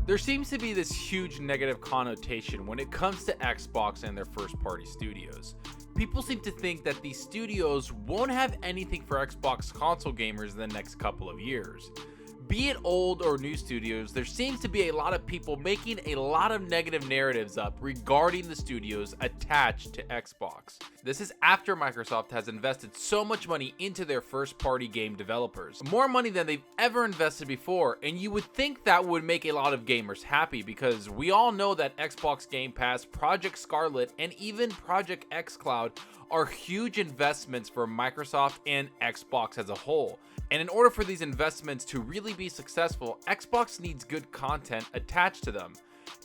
There seems to be this huge negative connotation when it comes to Xbox and their first party studios. People seem to think that these studios won't have anything for Xbox console gamers in the next couple of years. Be it old or new studios, there seems to be a lot of people making a lot of negative narratives up regarding the studios attached to Xbox. This is after Microsoft has invested so much money into their first party game developers. More money than they've ever invested before, and you would think that would make a lot of gamers happy because we all know that Xbox Game Pass, Project Scarlet, and even Project xCloud are huge investments for Microsoft and Xbox as a whole. And in order for these investments to really be successful, Xbox needs good content attached to them.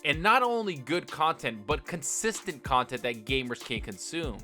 And not only good content, but consistent content that gamers can consume.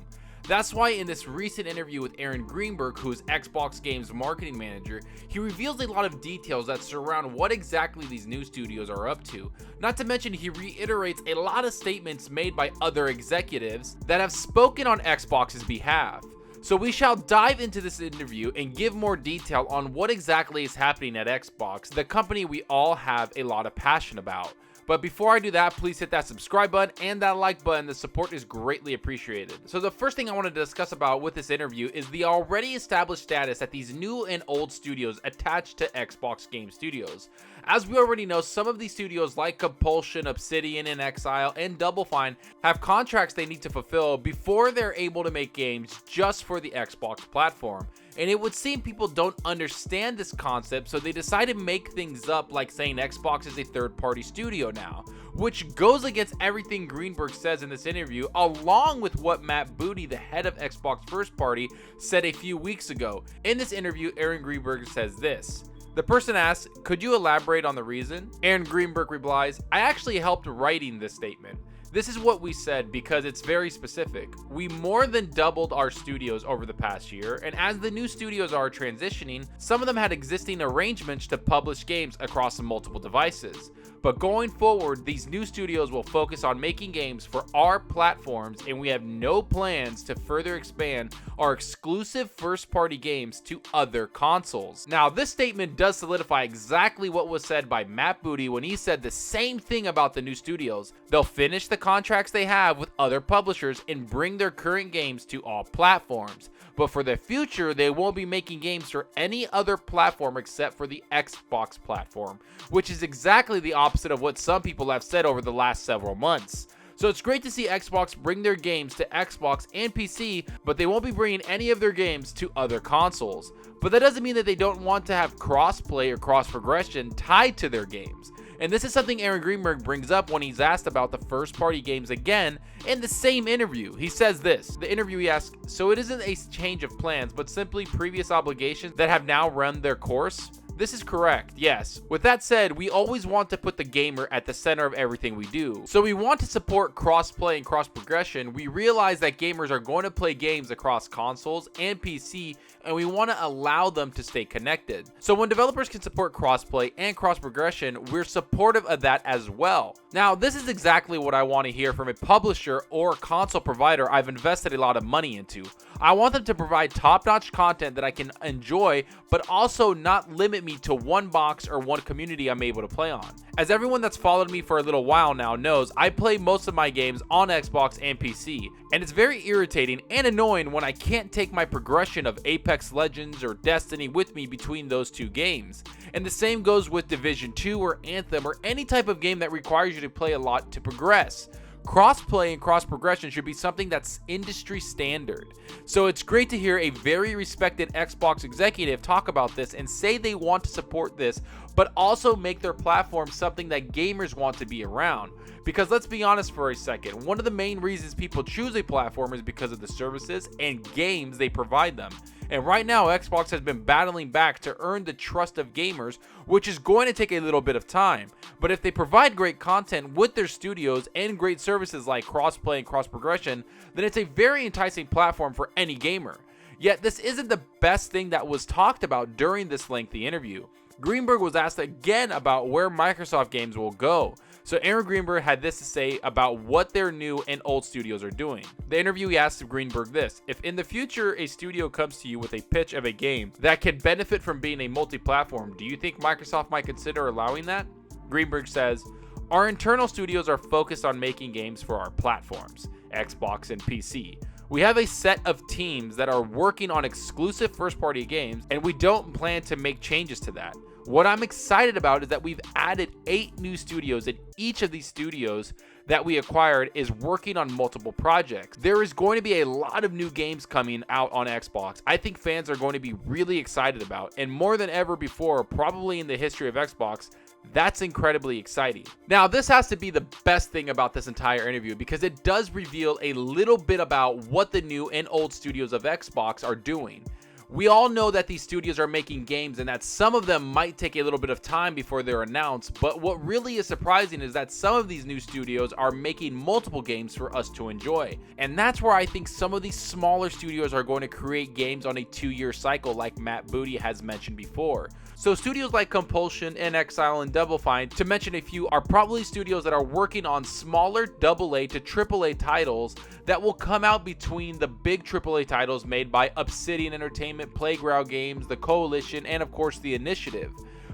That's why in this recent interview with Aaron Greenberg, who is Xbox Game's marketing manager, he reveals a lot of details that surround what exactly these new studios are up to. Not to mention, he reiterates a lot of statements made by other executives that have spoken on Xbox's behalf. So we shall dive into this interview and give more detail on what exactly is happening at Xbox, the company we all have a lot of passion about. But before I do that, please hit that subscribe button and that like button. The support is greatly appreciated. So the first thing I want to discuss about with this interview is the already established status at these new and old studios attached to Xbox Game Studios. As we already know, some of these studios like Compulsion, Obsidian, and Exile, and Double Fine have contracts they need to fulfill before they're able to make games just for the Xbox platform. And it would seem people don't understand this concept, so they decide to make things up like saying Xbox is a third-party studio now, which goes against everything Greenberg says in this interview, along with what Matt Booty, the head of Xbox First Party, said a few weeks ago. In this interview, Aaron Greenberg says this. The person asks, could you elaborate on the reason? Aaron Greenberg replies, I actually helped writing this statement. This is what we said because it's very specific. We more than doubled our studios over the past year, and as the new studios are transitioning, some of them had existing arrangements to publish games across multiple devices. But going forward, these new studios will focus on making games for our platforms, and we have no plans to further expand our exclusive first-party games to other consoles. Now, this statement does solidify exactly what was said by Matt Booty when he said the same thing about the new studios. They'll finish the contracts they have with other publishers and bring their current games to all platforms. But for the future, they won't be making games for any other platform except for the Xbox platform, which is exactly the opposite of what some people have said over the last several months. So it's great to see Xbox bring their games to Xbox and PC, but they won't be bringing any of their games to other consoles. But that doesn't mean that they don't want to have cross-play or cross-progression tied to their games. And this is something Aaron Greenberg brings up when he's asked about the first-party games again in the same interview. He says this. The interviewee asks, so it isn't a change of plans, but simply previous obligations that have now run their course? This is correct, yes. With that said, we always want to put the gamer at the center of everything we do. So we want to support cross-play and cross-progression. We realize that gamers are going to play games across consoles and PC, and we want to allow them to stay connected. So when developers can support cross-play and cross-progression, we're supportive of that as well. Now, this is exactly what I want to hear from a publisher or console provider I've invested a lot of money into. I want them to provide top-notch content that I can enjoy, but also not limit me to one box or one community I'm able to play on. As everyone that's followed me for a little while now knows, I play most of my games on Xbox and PC, and it's very irritating and annoying when I can't take my progression of Apex Legends or Destiny with me between those two games. And the same goes with Division 2 or Anthem or any type of game that requires you to play a lot to progress. Cross-play and cross-progression should be something that's industry standard. So it's great to hear a very respected Xbox executive talk about this and say they want to support this, but also make their platform something that gamers want to be around. Because let's be honest for a second, one of the main reasons people choose a platform is because of the services and games they provide them. And right now, Xbox has been battling back to earn the trust of gamers, which is going to take a little bit of time. But if they provide great content with their studios and great services like crossplay and cross-progression, then it's a very enticing platform for any gamer. Yet this isn't the best thing that was talked about during this lengthy interview. Greenberg was asked again about where Microsoft games will go. So Aaron Greenberg had this to say about what their new and old studios are doing. The interviewee asked Greenberg this: if in the future a studio comes to you with a pitch of a game that can benefit from being a multi-platform, do you think Microsoft might consider allowing that? Greenberg says, Our internal studios are focused on making games for our platforms, Xbox and PC. We have a set of teams that are working on exclusive first-party games, and we don't plan to make changes to that. What I'm excited about is that we've added 8 new studios, and each of these studios that we acquired is working on multiple projects. There is going to be a lot of new games coming out on Xbox. I think fans are going to be really excited about, and more than ever before, probably in the history of Xbox, that's incredibly exciting. Now, this has to be the best thing about this entire interview because it does reveal a little bit about what the new and old studios of Xbox are doing. We all know that these studios are making games and that some of them might take a little bit of time before they're announced, but what really is surprising is that some of these new studios are making multiple games for us to enjoy. And that's where I think some of these smaller studios are going to create games on a 2-year cycle like Matt Booty has mentioned before. So studios like Compulsion, inXile, and Double Fine, to mention a few, are probably studios that are working on smaller AA to AAA titles that will come out between the big AAA titles made by Obsidian Entertainment, Playground Games, the Coalition, and of course the Initiative.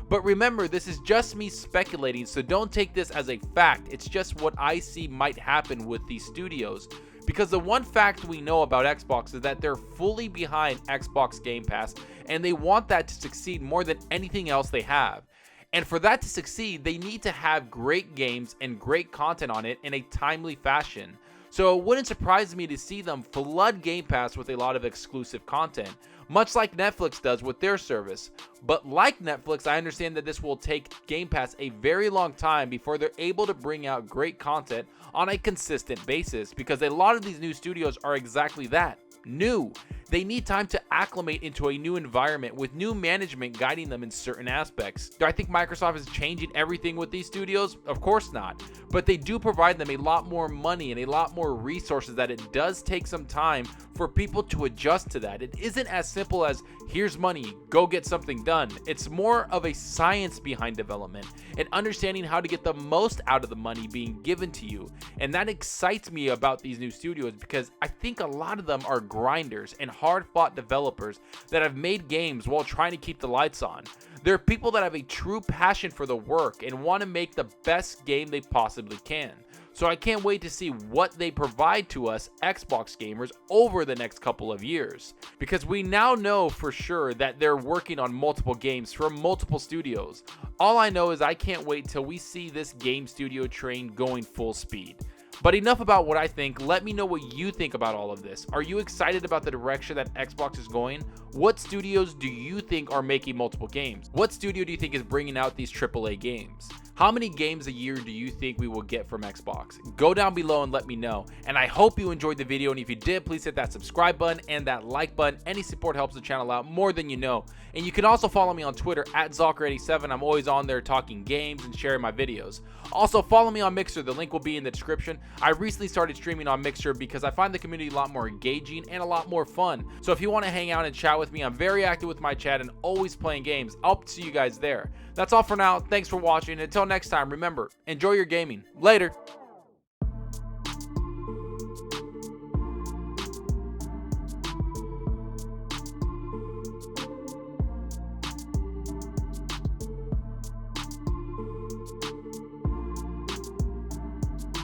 But remember, this is just me speculating, so don't take this as a fact. It's just what I see might happen with these studios. Because the one fact we know about Xbox is that they're fully behind Xbox Game Pass, and they want that to succeed more than anything else they have. And for that to succeed, they need to have great games and great content on it in a timely fashion. So it wouldn't surprise me to see them flood Game Pass with a lot of exclusive content, much like Netflix does with their service. But like Netflix, I understand that this will take Game Pass a very long time before they're able to bring out great content on a consistent basis, because a lot of these new studios are exactly that, new. They need time to acclimate into a new environment with new management guiding them in certain aspects. Do I think Microsoft is changing everything with these studios? Of course not. But they do provide them a lot more money and a lot more resources that it does take some time for people to adjust to that. It isn't as simple as, here's money, go get something done. It's more of a science behind development and understanding how to get the most out of the money being given to you. And that excites me about these new studios because I think a lot of them are grinders and hard-fought developers that have made games while trying to keep the lights on. They're people that have a true passion for the work and want to make the best game they possibly can. So I can't wait to see what they provide to us Xbox gamers over the next couple of years, because we now know for sure that they're working on multiple games from multiple studios. All I know is I can't wait till we see this game studio train going full speed. But enough about what I think. Let me know what you think about all of this. Are you excited about the direction that Xbox is going? What studios do you think are making multiple games? What studio do you think is bringing out these AAA games? How many games a year do you think we will get from Xbox? Go down below and let me know. And I hope you enjoyed the video, and if you did, please hit that subscribe button and that like button. Any support helps the channel out more than you know. And you can also follow me on Twitter at Zalker87. I'm always on there talking games and sharing my videos. Also, follow me on Mixer. The link will be in the description. I recently started streaming on Mixer because I find the community a lot more engaging and a lot more fun. So if you want to hang out and chat with me, I'm very active with my chat and always playing games. I'll see you guys there. That's all for now. Thanks for watching. Until next time, remember, enjoy your gaming. Later.